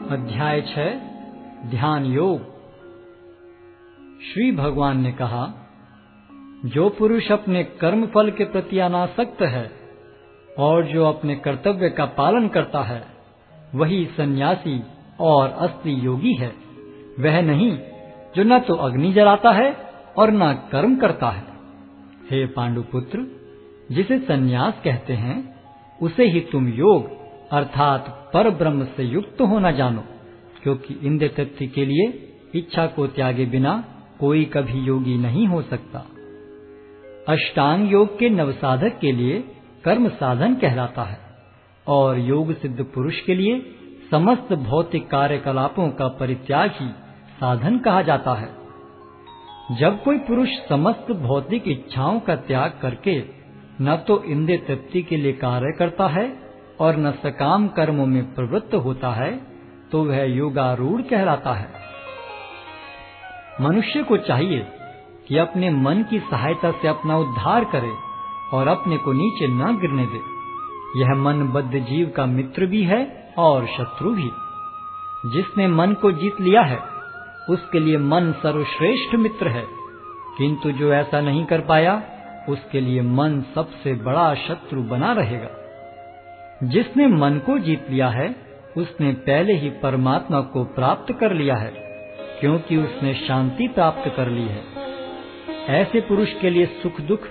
अध्याय 6 ध्यान योग। श्री भगवान ने कहा, जो पुरुष अपने कर्म फल के प्रति अनासक्त है और जो अपने कर्तव्य का पालन करता है, वही सन्यासी और असली योगी है। वह नहीं जो न तो अग्नि जलाता है और न कर्म करता है। हे पांडुपुत्र, जिसे सन्यास कहते हैं, उसे ही तुम योग अर्थात पर ब्रह्म से युक्त होना जानो, क्योंकि इंद्रिय तृप्ति के लिए इच्छा को त्यागे बिना कोई कभी योगी नहीं हो सकता। अष्टांग योग के नवसाधक के लिए कर्म साधन कहलाता है और योग सिद्ध पुरुष के लिए समस्त भौतिक कार्यकलापों का परित्याग ही साधन कहा जाता है। जब कोई पुरुष समस्त भौतिक इच्छाओं का त्याग करके न तो इंद्रिय तृप्ति के लिए कार्य करता है और न सकाम कर्मों में प्रवृत्त होता है, तो वह योगारूढ़ कहलाता है। मनुष्य को चाहिए कि अपने मन की सहायता से अपना उद्धार करे और अपने को नीचे न गिरने दे। यह मनबद्ध जीव का मित्र भी है और शत्रु भी। जिसने मन को जीत लिया है, उसके लिए मन सर्वश्रेष्ठ मित्र है, किंतु जो ऐसा नहीं कर पाया, उसके लिए मन सबसे बड़ा शत्रु बना रहेगा। जिसने मन को जीत लिया है, उसने पहले ही परमात्मा को प्राप्त कर लिया है, क्योंकि उसने शांति प्राप्त कर ली है। ऐसे पुरुष के लिए सुख दुख,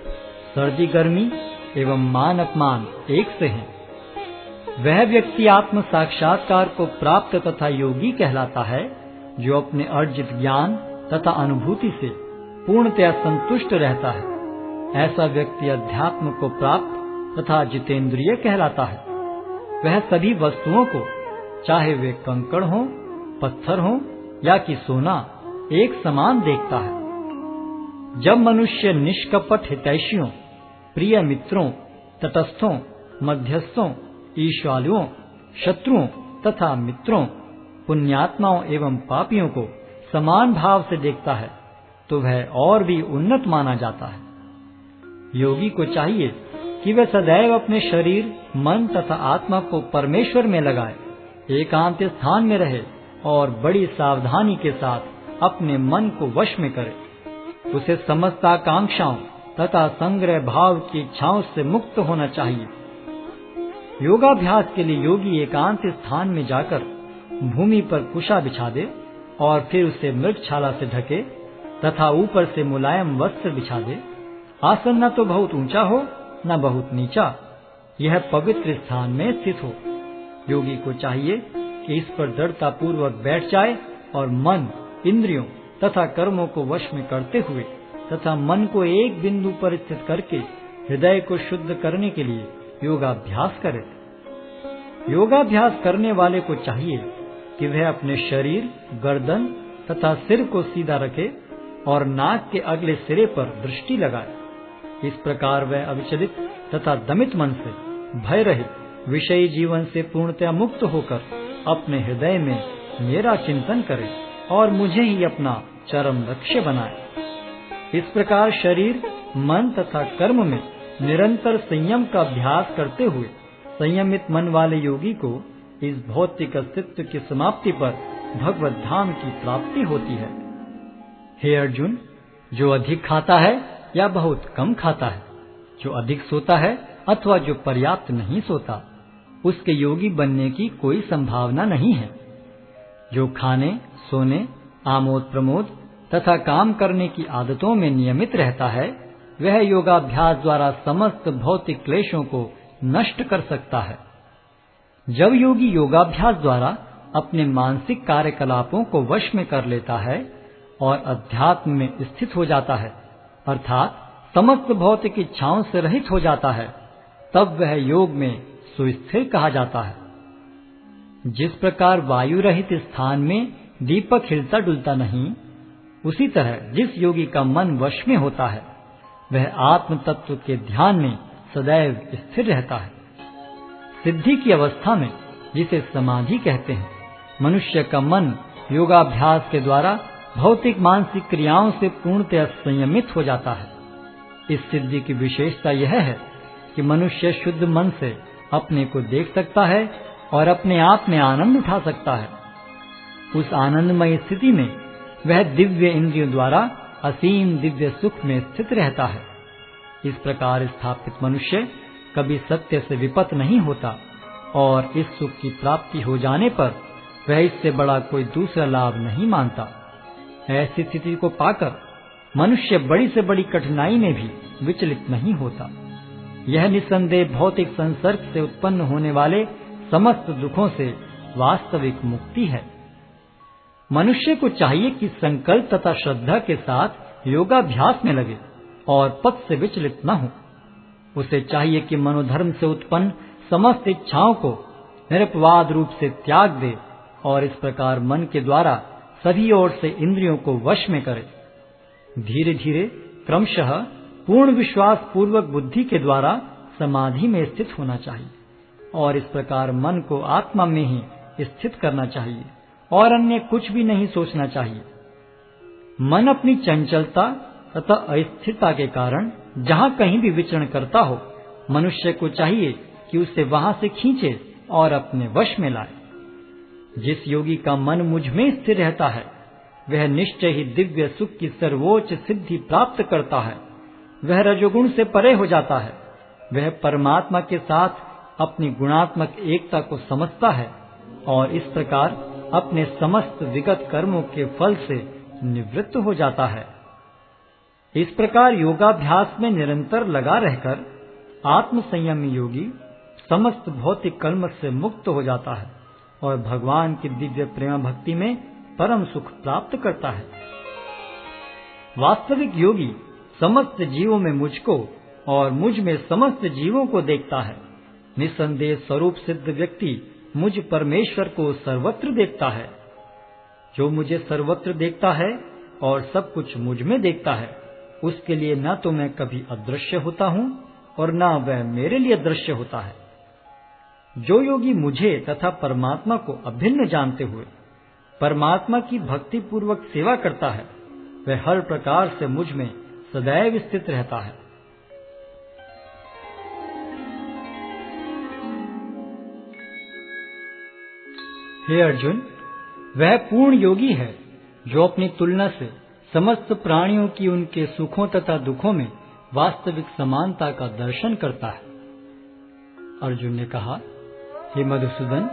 सर्दी गर्मी एवं मान अपमान एक से हैं। वह व्यक्ति आत्म साक्षात्कार को प्राप्त तथा योगी कहलाता है, जो अपने अर्जित ज्ञान तथा अनुभूति से पूर्णतया संतुष्ट रहता है। ऐसा व्यक्ति अध्यात्म को प्राप्त तथा जितेंद्रिय कहलाता है। वह सभी वस्तुओं को, चाहे वे कंकड़ हों, पत्थर हों या कि सोना, एक समान देखता है। जब मनुष्य निष्कपट हितैषियों, प्रिय मित्रों, तटस्थों, मध्यस्थों, ईश्वालुओं, शत्रुओं तथा मित्रों, पुण्यात्माओं एवं पापियों को समान भाव से देखता है, तो वह और भी उन्नत माना जाता है। योगी को चाहिए कि वह सदैव अपने शरीर, मन तथा आत्मा को परमेश्वर में लगाए, एकांत स्थान में रहे और बड़ी सावधानी के साथ अपने मन को वश में करे। उसे समस्त आकांक्षाओं तथा संग्रह भाव की इच्छाओं से मुक्त होना चाहिए। योगाभ्यास के लिए योगी एकांत स्थान में जाकर भूमि पर कुशा बिछा दे और फिर उसे मृगछाला से ढके तथा ऊपर से मुलायम वस्त्र बिछा दे। आसन न तो बहुत ऊंचा हो न बहुत नीचा, यह पवित्र स्थान में स्थित हो। योगी को चाहिए कि इस पर दृढ़ता पूर्वक बैठ जाए और मन, इंद्रियों तथा कर्मों को वश में करते हुए तथा मन को एक बिंदु पर स्थित करके हृदय को शुद्ध करने के लिए योगाभ्यास करे। योगाभ्यास करने वाले को चाहिए कि वह अपने शरीर, गर्दन तथा सिर को सीधा रखे और नाक के अगले सिरे पर दृष्टि लगाए। इस प्रकार वह अविचलित तथा दमित मन से, भय रहित विषयी जीवन से पूर्णतया मुक्त होकर अपने हृदय में मेरा चिंतन करे और मुझे ही अपना चरम लक्ष्य बनाए। इस प्रकार शरीर, मन तथा कर्म में निरंतर संयम का अभ्यास करते हुए संयमित मन वाले योगी को इस भौतिक अस्तित्व की समाप्ति पर भगवत धाम की प्राप्ति होती है। हे अर्जुन, जो अधिक खाता है या बहुत कम खाता है, जो अधिक सोता है अथवा जो पर्याप्त नहीं सोता, उसके योगी बनने की कोई संभावना नहीं है। जो खाने, सोने, आमोद प्रमोद तथा काम करने की आदतों में नियमित रहता है, वह योगाभ्यास द्वारा समस्त भौतिक क्लेशों को नष्ट कर सकता है। जब योगी योगाभ्यास द्वारा अपने मानसिक कार्यकलापों को वश में कर लेता है और अध्यात्म में स्थित हो जाता है, अर्थात समस्त भौतिक इच्छाओं से रहित हो जाता है, तब वह योग में सुस्थिर कहा जाता है। जिस प्रकार वायु रहित स्थान में दीपक हिलता डुलता नहीं, उसी तरह जिस योगी का मन वश में होता है, वह आत्म तत्व के ध्यान में सदैव स्थिर रहता है। सिद्धि की अवस्था में, जिसे समाधि कहते हैं, मनुष्य का मन योगाभ्यास के द्वारा भौतिक मानसिक क्रियाओं से पूर्णतः संयमित हो जाता है। इस सिद्धि की विशेषता यह है कि मनुष्य शुद्ध मन से अपने को देख सकता है और अपने आप में आनंद उठा सकता है। उस आनंदमय स्थिति में वह दिव्य इंद्रियों द्वारा असीम दिव्य सुख में स्थित रहता है। इस प्रकार स्थापित मनुष्य कभी सत्य से विपत नहीं होता और इस सुख की प्राप्ति हो जाने पर वह इससे बड़ा कोई दूसरा लाभ नहीं मानता। ऐसी स्थिति को पाकर मनुष्य बड़ी से बड़ी कठिनाई में भी विचलित नहीं होता। यह निस्संदेह भौतिक संसर्ग से उत्पन्न होने वाले समस्त दुखों से वास्तविक मुक्ति है। मनुष्य को चाहिए कि संकल्प तथा श्रद्धा के साथ योगाभ्यास में लगे और पथ से विचलित न हो। उसे चाहिए कि मनोधर्म से उत्पन्न समस्त इच्छाओं को निरपवाद रूप से त्याग दे और इस प्रकार मन के द्वारा सभी ओर से इंद्रियों को वश में करे। धीरे धीरे क्रमशः पूर्ण विश्वास पूर्वक बुद्धि के द्वारा समाधि में स्थित होना चाहिए और इस प्रकार मन को आत्मा में ही स्थित करना चाहिए और अन्य कुछ भी नहीं सोचना चाहिए। मन अपनी चंचलता तथा अस्थिरता के कारण जहाँ कहीं भी विचरण करता हो, मनुष्य को चाहिए कि उसे वहां से खींचे और अपने वश में लाए। जिस योगी का मन मुझ में स्थिर रहता है वह निश्चय ही दिव्य सुख की सर्वोच्च सिद्धि प्राप्त करता है। वह रजोगुण से परे हो जाता है। वह परमात्मा के साथ अपनी गुणात्मक एकता को समझता है और इस प्रकार अपने समस्त विगत कर्मों के फल से निवृत्त हो जाता है। इस प्रकार योगाभ्यास में निरंतर लगा रहकर आत्म संयमी योगी समस्त भौतिक कर्म से मुक्त हो जाता है और भगवान की दिव्य प्रेम भक्ति में परम सुख प्राप्त करता है। वास्तविक योगी समस्त जीवों में मुझको और मुझ में समस्त जीवों को देखता है। निस्संदेह स्वरूप सिद्ध व्यक्ति मुझ परमेश्वर को सर्वत्र देखता है। जो मुझे सर्वत्र देखता है और सब कुछ मुझ में देखता है, उसके लिए न तो मैं कभी अदृश्य होता हूँ और न वह मेरे लिए दृश्य होता है। जो योगी मुझे तथा परमात्मा को अभिन्न जानते हुए परमात्मा की भक्ति पूर्वक सेवा करता है, वह हर प्रकार से मुझ में सदैव स्थित रहता है। हे अर्जुन, वह पूर्ण योगी है जो अपनी तुलना से समस्त प्राणियों की उनके सुखों तथा दुखों में वास्तविक समानता का दर्शन करता है। अर्जुन ने कहा, हे मधुसूदन,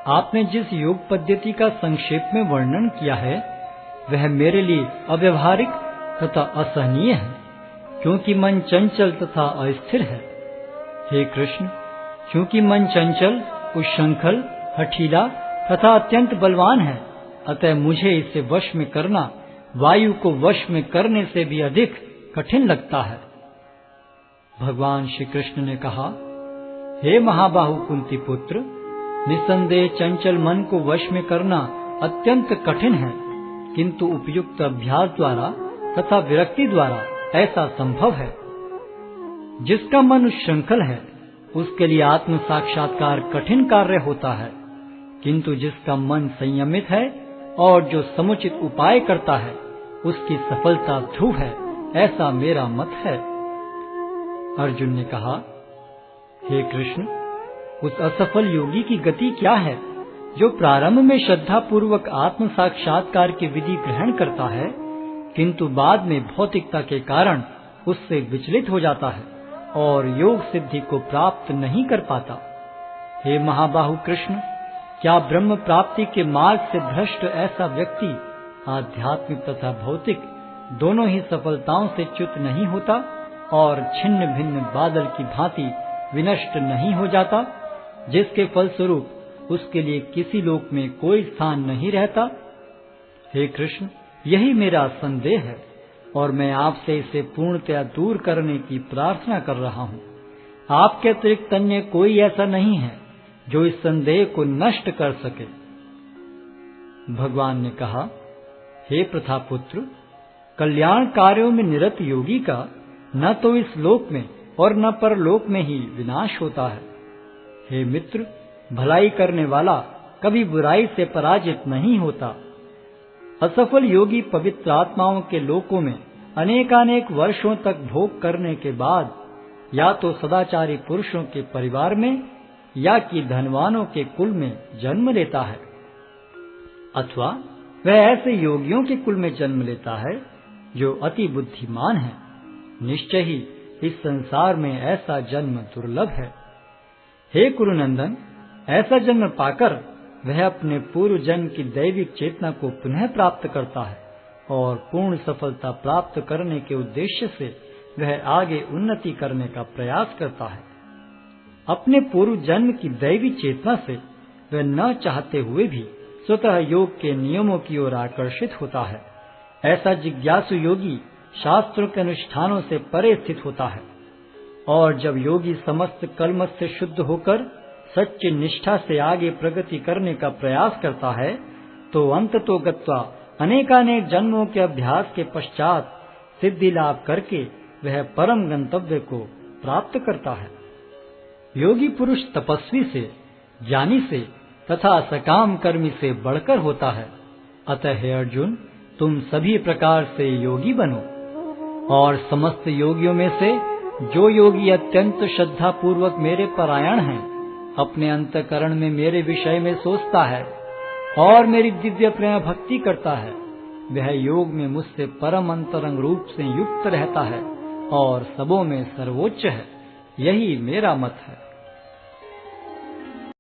आपने जिस योग पद्धति का संक्षेप में वर्णन किया है वह मेरे लिए अव्यवहारिक तथा असहनीय है, क्योंकि मन चंचल तथा अस्थिर है। हे कृष्ण, क्योंकि मन चंचल, उच्छृंखल, हठीला तथा अत्यंत बलवान है, अतः मुझे इसे वश में करना वायु को वश में करने से भी अधिक कठिन लगता है। भगवान श्री कृष्ण ने कहा, हे महाबाहु कुंती पुत्र, निसंदेह चंचल मन को वश में करना अत्यंत कठिन है, किंतु उपयुक्त अभ्यास द्वारा तथा विरक्ति द्वारा ऐसा संभव है। जिसका मन उच्छृंखल है उसके लिए आत्म साक्षात्कार कठिन कार्य होता है, किंतु जिसका मन संयमित है और जो समुचित उपाय करता है उसकी सफलता ध्रुव है, ऐसा मेरा मत है। अर्जुन ने कहा, हे कृष्ण, उस असफल योगी की गति क्या है जो प्रारंभ में श्रद्धा पूर्वक आत्म साक्षात्कार की विधि ग्रहण करता है, किंतु बाद में भौतिकता के कारण उससे विचलित हो जाता है और योग सिद्धि को प्राप्त नहीं कर पाता। हे महाबाहु कृष्ण, क्या ब्रह्म प्राप्ति के मार्ग से भ्रष्ट ऐसा व्यक्ति आध्यात्मिक तथा भौतिक दोनों ही सफलताओं से च्युत नहीं होता और छिन्न भिन्न बादल की भांति विनष्ट नहीं हो जाता, जिसके फलस्वरूप उसके लिए किसी लोक में कोई स्थान नहीं रहता? हे कृष्ण, यही मेरा संदेह है और मैं आपसे इसे पूर्णतया दूर करने की प्रार्थना कर रहा हूँ। आपके अतिरिक्त अन्य कोई ऐसा नहीं है जो इस संदेह को नष्ट कर सके। भगवान ने कहा, हे प्रथापुत्र, कल्याण कार्यों में निरत योगी का न तो इस लोक में और न परलोक में ही विनाश होता है। हे मित्र, भलाई करने वाला कभी बुराई से पराजित नहीं होता। असफल योगी पवित्र आत्माओं के लोकों में अनेकानेक वर्षों तक भोग करने के बाद या तो सदाचारी पुरुषों के परिवार में या कि धनवानों के कुल में जन्म लेता है। अथवा वह ऐसे योगियों के कुल में जन्म लेता है जो अति बुद्धिमान है। निश्चय ही इस संसार में ऐसा जन्म दुर्लभ है। हे कुरुनंदन, ऐसा जन्म पाकर वह अपने पूर्व जन्म की दैविक चेतना को पुनः प्राप्त करता है और पूर्ण सफलता प्राप्त करने के उद्देश्य से वह आगे उन्नति करने का प्रयास करता है। अपने पूर्व जन्म की दैवी चेतना से वह न चाहते हुए भी स्वतः योग के नियमों की ओर आकर्षित होता है। ऐसा जिज्ञासु योगी शास्त्रों के अनुष्ठानों से परे स्थित होता है, और जब योगी समस्त कलमश से शुद्ध होकर सच्ची निष्ठा से आगे प्रगति करने का प्रयास करता है, तो अंततो गत्वा अनेकानेक जन्मों के अभ्यास के पश्चात सिद्धि लाभ करके वह परम गंतव्य को प्राप्त करता है। योगी पुरुष तपस्वी से, ज्ञानी से तथा सकाम कर्मी से बढ़कर होता है। अतः हे अर्जुन, तुम सभी प्रकार से योगी बनो, और समस्त योगियों में से जो योगी अत्यंत श्रद्धा पूर्वक मेरे परायण है, अपने अंतःकरण में मेरे विषय में सोचता है और मेरी दिव्य प्रेम भक्ति करता है, वह योग में मुझसे परम अंतरंग रूप से युक्त रहता है और सबों में सर्वोच्च है। यही मेरा मत है।